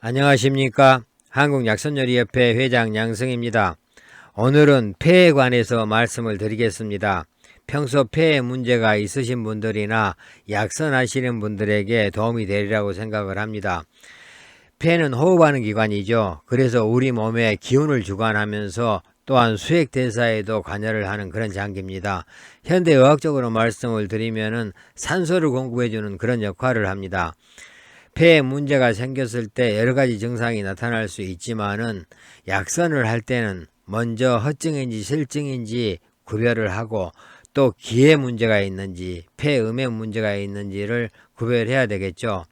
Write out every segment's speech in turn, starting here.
안녕하십니까. 한국약선요리협회 회장 양승입니다. 오늘은 폐에 관해서 말씀을 드리겠습니다. 평소 폐에 문제가 있으신 분들이나 약선하시는 분들에게 도움이 되리라고 생각을 합니다. 폐는 호흡하는 기관이죠. 그래서 우리 몸에 기운을 주관하면서 또한 수액대사에도 관여를 하는 그런 장기입니다. 현대의학적으로 말씀을 드리면은 산소를 공급해주는 그런 역할을 합니다. 폐에 문제가 생겼을 때 여러 가지 증상이 나타날 수 있지만은 약선을 할 때는 먼저 허증인지 실증인지 구별을 하고 또 기에 문제가 있는지 폐음에 문제가 있는지를 구별해야 되겠죠.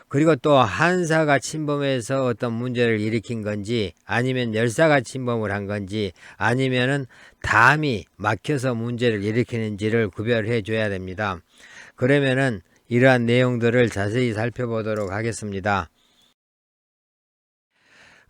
그리고 또 한사가 침범해서 어떤 문제를 일으킨 건지 아니면 열사가 침범을 한 건지 아니면은 담이 막혀서 문제를 일으키는지를 구별해 줘야 됩니다. 그러면은 이러한 내용들을 자세히 살펴보도록 하겠습니다.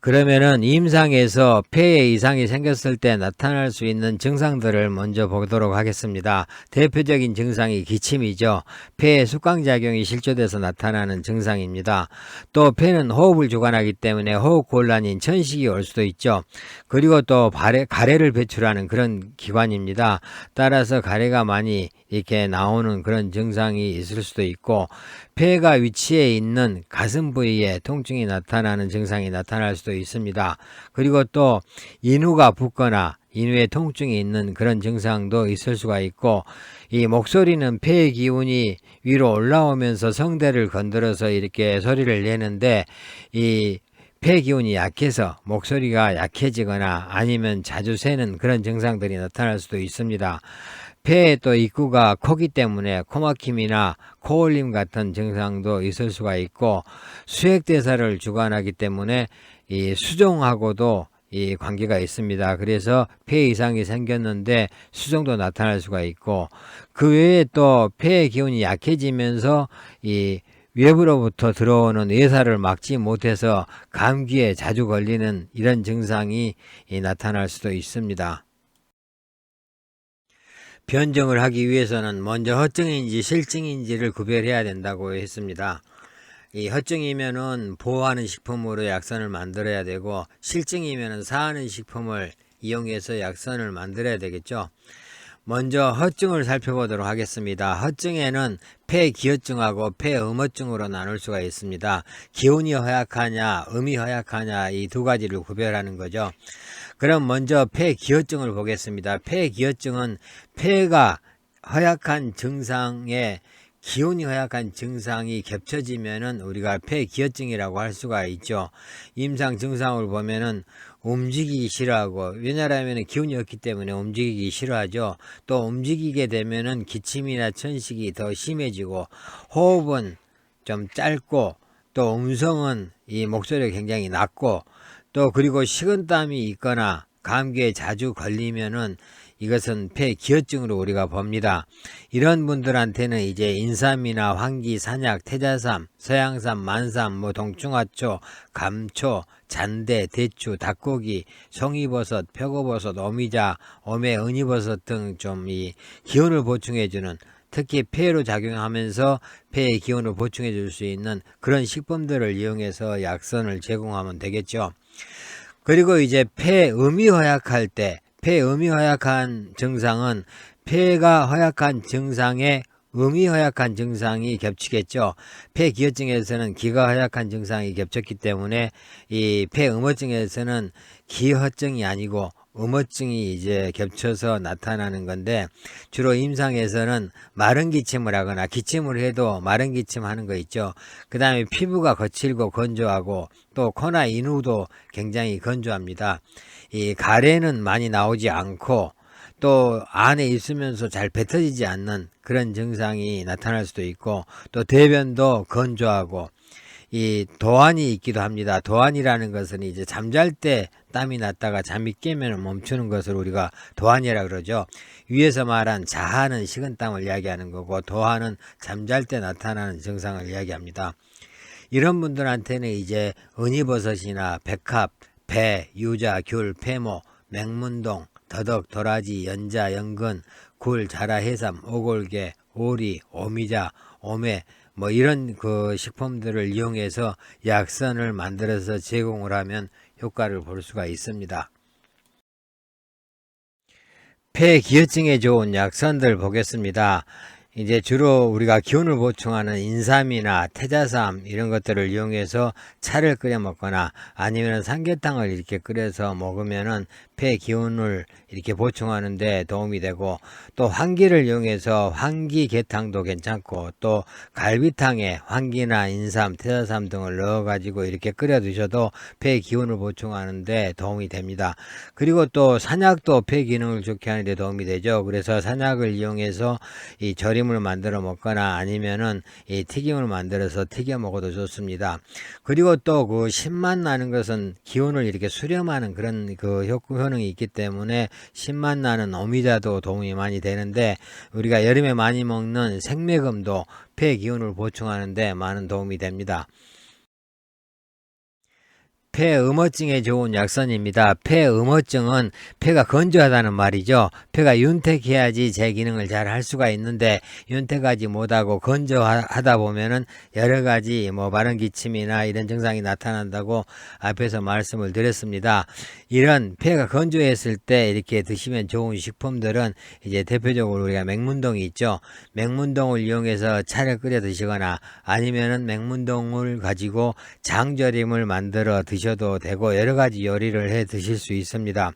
그러면은 임상에서 폐에 이상이 생겼을 때 나타날 수 있는 증상들을 먼저 보도록 하겠습니다. 대표적인 증상이 기침이죠. 폐에 숙광작용이 실조돼서 나타나는 증상입니다. 또 폐는 호흡을 주관하기 때문에 호흡 곤란인 천식이 올 수도 있죠. 그리고 또 가래를 배출하는 그런 기관입니다. 따라서 가래가 많이 이렇게 나오는 그런 증상이 있을 수도 있고, 폐가 위치해 있는 가슴 부위에 통증이 나타나는 증상이 나타날 수도 있습니다. 그리고 또 인후가 붓거나 인후에 통증이 있는 그런 증상도 있을 수가 있고, 이 목소리는 폐의 기운이 위로 올라오면서 성대를 건드려서 이렇게 소리를 내는데, 이 폐 기운이 약해서 목소리가 약해지거나 아니면 자주 새는 그런 증상들이 나타날 수도 있습니다. 폐에 또 입구가 코기 때문에 코막힘이나 코올림 같은 증상도 있을 수가 있고, 수액대사를 주관하기 때문에 이 수종하고도 이 관계가 있습니다. 그래서 폐 이상이 생겼는데 수종도 나타날 수가 있고, 그 외에 또 폐의 기운이 약해지면서 이 외부로부터 들어오는 외사를 막지 못해서 감기에 자주 걸리는 이런 증상이 나타날 수도 있습니다. 변정을 하기 위해서는 먼저 허증인지 실증인지를 구별해야 된다고 했습니다. 이 허증이면은 보호하는 식품으로 약선을 만들어야 되고, 실증이면은 사하는 식품을 이용해서 약선을 만들어야 되겠죠. 먼저 허증을 살펴보도록 하겠습니다. 허증에는 폐기혈증하고 폐음어증으로 나눌 수가 있습니다. 기운이 허약하냐 음이 허약하냐 이 두 가지를 구별하는 거죠. 그럼 먼저 폐기혈증을 보겠습니다. 폐기혈증은 폐가 허약한 증상에 기운이 허약한 증상이 겹쳐지면은 우리가 폐기혈증이라고 할 수가 있죠. 임상 증상을 보면은 움직이기 싫어하고, 왜냐하면 기운이 없기 때문에 움직이기 싫어하죠. 또 움직이게 되면은 기침이나 천식이 더 심해지고, 호흡은 좀 짧고, 또 음성은 이 목소리가 굉장히 낮고, 또 그리고 식은땀이 있거나 감기에 자주 걸리면은 이것은 폐기혈증으로 우리가 봅니다. 이런 분들한테는 이제 인삼이나 황기, 산약, 태자삼, 서양삼, 만삼, 동충하초, 감초, 잔대, 대추, 닭고기, 송이버섯, 표고버섯, 오미자, 오메, 은이버섯 등 좀 이 기운을 보충해주는, 특히 폐로 작용하면서 폐의 기운을 보충해 줄 수 있는 그런 식품들을 이용해서 약선을 제공하면 되겠죠. 그리고 이제 폐음이 허약할 때, 폐음이 허약한 증상은 폐가 허약한 증상에 음이 허약한 증상이 겹치겠죠. 폐기혈증에서는 기가 허약한 증상이 겹쳤기 때문에 이 폐음어증에서는 기허증이 아니고 음어증이 이제 겹쳐서 나타나는 건데, 주로 임상에서는 마른 기침을 하거나 기침을 해도 마른 기침 하는 거 있죠. 그 다음에 피부가 거칠고 건조하고, 또 코나 인후도 굉장히 건조합니다. 이 가래는 많이 나오지 않고, 또 안에 있으면서 잘 뱉어지지 않는 그런 증상이 나타날 수도 있고, 또 대변도 건조하고, 이 도안이 있기도 합니다. 도안이라는 것은 이제 잠잘 때 땀이 났다가 잠이 깨면 멈추는 것을 우리가 도안이라 그러죠. 위에서 말한 자하는 식은땀을 이야기하는 거고, 도안은 잠잘 때 나타나는 증상을 이야기합니다. 이런 분들한테는 이제 은이버섯이나 백합, 배, 유자, 귤, 폐모, 맹문동, 더덕, 도라지, 연자, 연근, 굴, 자라, 해삼, 오골개, 오리, 오미자, 오메, 뭐 이런 그 식품들을 이용해서 약선을 만들어서 제공을 하면 효과를 볼 수가 있습니다. 폐기혈증에 좋은 약선들 보겠습니다. 이제 주로 우리가 기운을 보충하는 인삼이나 태자삼 이런 것들을 이용해서 차를 끓여 먹거나 아니면 삼계탕을 이렇게 끓여서 먹으면은 폐 기운을 이렇게 보충하는 데 도움이 되고, 또 황기를 이용해서 황기계탕도 괜찮고, 또 갈비탕에 황기나 인삼, 태자삼 등을 넣어 가지고 이렇게 끓여 드셔도 폐 기운을 보충하는 데 도움이 됩니다. 그리고 또 산약도 폐 기능을 좋게 하는 데 도움이 되죠. 그래서 산약을 이용해서 이 절임을 만들어 먹거나 아니면은 이 튀김을 만들어서 튀겨 먹어도 좋습니다. 그리고 또 그 신맛 나는 것은 기운을 이렇게 수렴하는 그런 그 효능이 있기 때문에 신맛 나는 오미자도 도움이 많이 되는데, 우리가 여름에 많이 먹는 생매금도 폐 기운을 보충하는 데 많은 도움이 됩니다. 폐음어증에 좋은 약선입니다. 폐음어증은 폐가 건조하다는 말이죠. 폐가 윤택해야지 제 기능을 잘 할 수가 있는데 윤택하지 못하고 건조하다 보면은 여러 가지 뭐 마른 기침이나 이런 증상이 나타난다고 앞에서 말씀을 드렸습니다. 이런 폐가 건조했을 때 이렇게 드시면 좋은 식품들은 이제 대표적으로 우리가 맹문동이 있죠. 맹문동을 이용해서 차를 끓여 드시거나 아니면은 맹문동을 가지고 장절임을 만들어 드셔도 되고, 여러 가지 요리를 해 드실 수 있습니다.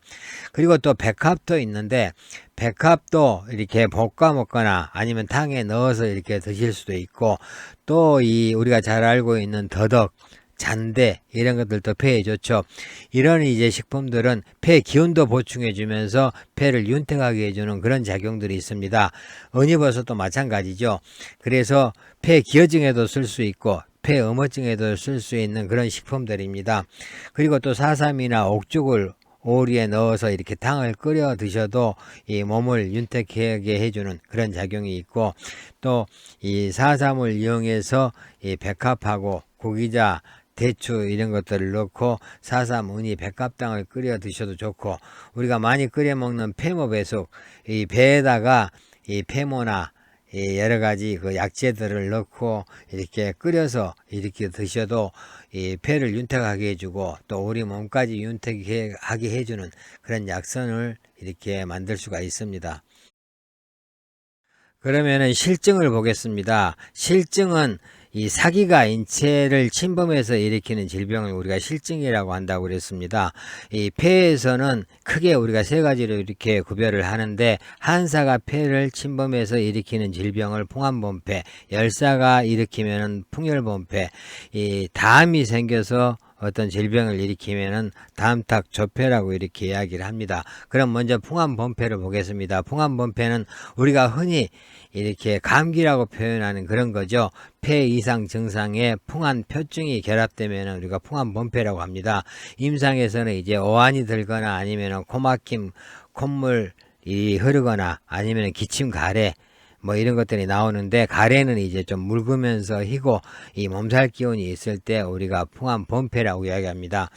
그리고 또 백합도 있는데 백합도 이렇게 볶아 먹거나 아니면 탕에 넣어서 이렇게 드실 수도 있고, 또 이 우리가 잘 알고 있는 더덕, 잔대 이런 것들도 폐에 좋죠. 이런 이제 식품들은 폐 기운도 보충해 주면서 폐를 윤택하게 해주는 그런 작용들이 있습니다. 언니버섯도 마찬가지죠. 그래서 폐 기혈증에도 쓸 수 있고 폐음어증에도 쓸 수 있는 그런 식품들입니다. 그리고 또 사삼이나 옥죽을 오리에 넣어서 이렇게 탕을 끓여 드셔도 이 몸을 윤택하게 해주는 그런 작용이 있고, 또 이 사삼을 이용해서 이 백합하고 고기자, 대추 이런 것들을 넣고 사삼, 은이, 백합탕을 끓여 드셔도 좋고, 우리가 많이 끓여 먹는 폐모배숙, 이 배에다가 이 폐모나 여러 가지 그 약재들을 넣고 이렇게 끓여서 이렇게 드셔도 이 폐를 윤택하게 해주고 또 우리 몸까지 윤택하게 해주는 그런 약선을 이렇게 만들 수가 있습니다. 그러면은 실증을 보겠습니다. 실증은 이 사기가 인체를 침범해서 일으키는 질병을 우리가 실증이라고 한다고 그랬습니다. 이 폐에서는 크게 우리가 세 가지로 이렇게 구별을 하는데, 한사가 폐를 침범해서 일으키는 질병을 풍한범폐, 열사가 일으키면은 풍열범폐, 이 담이 생겨서 어떤 질병을 일으키면은 담탁 조폐라고 이렇게 이야기를 합니다. 그럼 먼저 풍한범폐를 보겠습니다. 풍한범폐는 우리가 흔히 이렇게 감기라고 표현하는 그런 거죠. 폐 이상 증상에 풍한표증이 결합되면 우리가 풍한범폐라고 합니다. 임상에서는 이제 어안이 들거나 아니면 코막힘, 콧물이 흐르거나 아니면 기침, 가래 뭐 이런 것들이 나오는데, 가래는 이제 좀 묽으면서 희고 이 몸살 기운이 있을 때 우리가 풍한범폐라고 이야기합니다.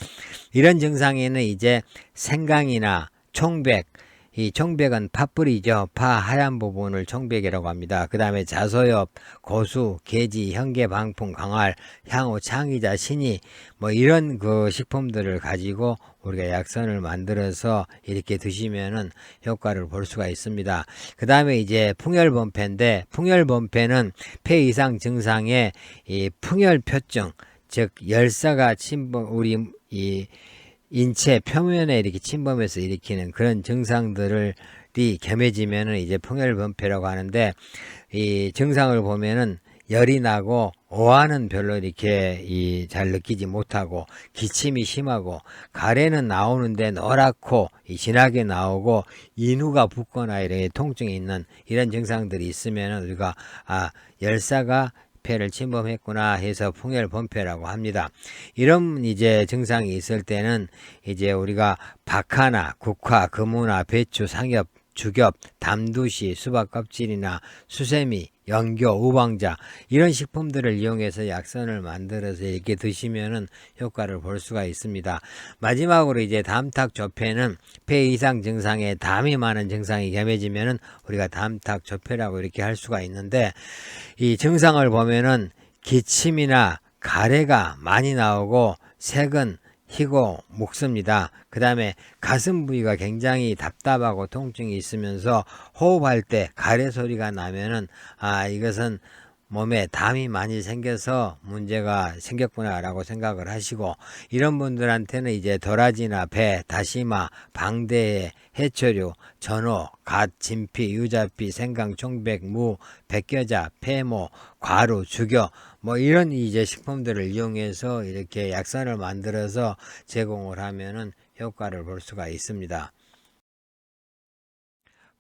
이런 증상에는 이제 생강이나 총백, 이 총백은 팥뿌리죠. 파 하얀 부분을 총백이라고 합니다. 그 다음에 자소엽, 고수, 계지, 현계, 방풍, 광활, 향후, 창의자, 신이 뭐 이런 그 식품들을 가지고 우리가 약선을 만들어서 이렇게 드시면은 효과를 볼 수가 있습니다. 그 다음에 이제 풍열범폐인데, 풍열범폐는 폐 이상 증상에 이 풍열표증, 즉 열사가 침범, 우리 이 인체 표면에 이렇게 침범해서 일으키는 그런 증상들이 겸해지면은 이제 풍열범폐라고 하는데, 이 증상을 보면은 열이 나고 오한은 별로 이렇게 잘 느끼지 못하고 기침이 심하고 가래는 나오는데 노랗고 진하게 나오고 인후가 붓거나 이런 통증이 있는 이런 증상들이 있으면 우리가 열사가 폐를 침범했구나 해서 풍열범폐라고 합니다. 이런 이제 증상이 있을 때는 이제 우리가 박하나 국화, 금우나 배추, 상엽, 죽엽, 담두시, 수박 껍질이나 수세미 연교, 우방자 이런 식품들을 이용해서 약선을 만들어서 이렇게 드시면은 효과를 볼 수가 있습니다. 마지막으로 이제 담탁조폐는 폐 이상 증상에 담이 많은 증상이 겸해지면은 우리가 담탁조폐라고 이렇게 할 수가 있는데, 이 증상을 보면은 기침이나 가래가 많이 나오고 색은 희고 묵습니다. 그 다음에 가슴 부위가 굉장히 답답하고 통증이 있으면서 호흡할 때 가래 소리가 나면은 이것은 몸에 담이 많이 생겨서 문제가 생겼구나 라고 생각을 하시고, 이런 분들한테는 이제 도라지나 배, 다시마, 방대해, 해초류, 전어, 갓, 진피, 유자피, 생강, 총백, 무, 백겨자, 폐모, 과루, 죽여 뭐 이런 이제 식품들을 이용해서 이렇게 약산을 만들어서 제공을 하면은 효과를 볼 수가 있습니다.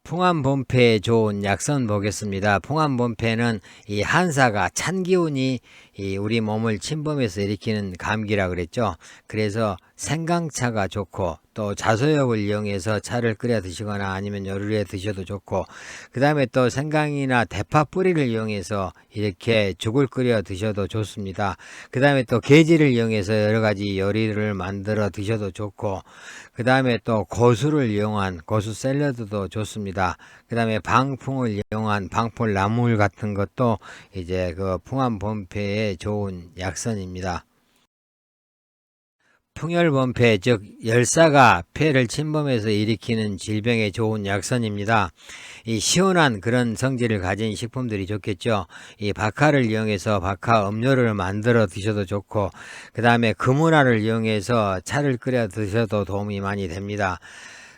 풍암본패에 좋은 약선 보겠습니다. 풍암본패는 이 한사가 찬 기운이 우리 몸을 침범해서 일으키는 감기라 그랬죠. 그래서 생강차가 좋고, 또 자소역을 이용해서 차를 끓여 드시거나 아니면 요리해 드셔도 좋고, 그 다음에 또 생강이나 대파 뿌리를 이용해서 이렇게 죽을 끓여 드셔도 좋습니다. 그 다음에 또 계지를 이용해서 여러 가지 요리를 만들어 드셔도 좋고, 그 다음에 또 고수를 이용한 고수 샐러드도 좋습니다. 그 다음에 방풍을 이용한 방풍 나물 같은 것도 이제 그 풍암본패에 좋은 약선입니다. 풍열본패, 즉 열사가 폐를 침범해서 일으키는 질병에 좋은 약선입니다. 이 시원한 그런 성질을 가진 식품들이 좋겠죠. 이 박하를 이용해서 박하 음료를 만들어 드셔도 좋고, 그 다음에 금은화를 이용해서 차를 끓여 드셔도 도움이 많이 됩니다.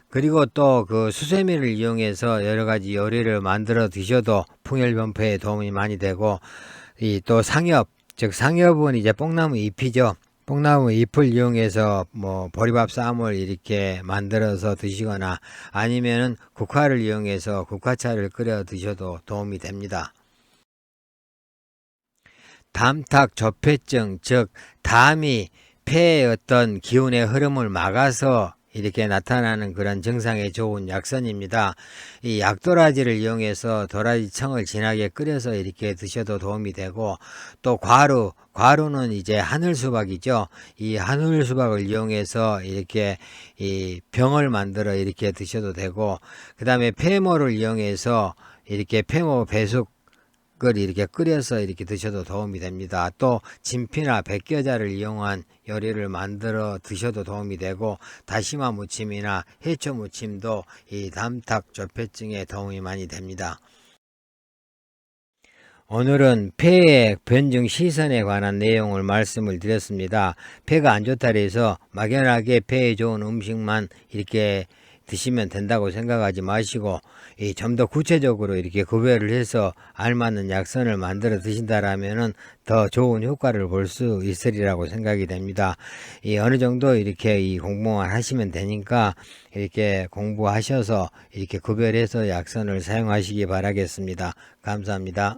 그리고 또 그 수세미를 이용해서 여러 가지 요리를 만들어 드셔도 풍열변폐에 도움이 많이 되고, 이 또 상엽, 즉 상엽은 이제 뽕나무 잎이죠. 뽕나무 잎을 이용해서 뭐 보리밥 쌈을 이렇게 만들어서 드시거나 아니면은 국화를 이용해서 국화차를 끓여 드셔도 도움이 됩니다. 담탁 조폐증, 즉 담이 폐의 어떤 기운의 흐름을 막아서 이렇게 나타나는 그런 증상에 좋은 약선입니다. 이 약도라지를 이용해서 도라지청을 진하게 끓여서 이렇게 드셔도 도움이 되고, 또 과루는 이제 하늘수박이죠. 이 하늘수박을 이용해서 이렇게 이 병을 만들어 이렇게 드셔도 되고, 그 다음에 폐모를 이용해서 이렇게 폐모 배숙 을 이렇게 끓여서 이렇게 드셔도 도움이 됩니다. 또 진피나 백겨자를 이용한 요리를 만들어 드셔도 도움이 되고, 다시마 무침이나 해초 무침도 이 담탁 조폐증에 도움이 많이 됩니다. 오늘은 폐의 변증 시선에 관한 내용을 말씀을 드렸습니다. 폐가 안 좋다 해서 막연하게 폐에 좋은 음식만 이렇게 드시면 된다고 생각하지 마시고, 좀 더 구체적으로 이렇게 구별을 해서 알맞는 약선을 만들어 드신다라면은 더 좋은 효과를 볼 수 있으리라고 생각이 됩니다. 어느 정도 이렇게 공부만 하시면 되니까 이렇게 공부하셔서 이렇게 구별해서 약선을 사용하시기 바라겠습니다. 감사합니다.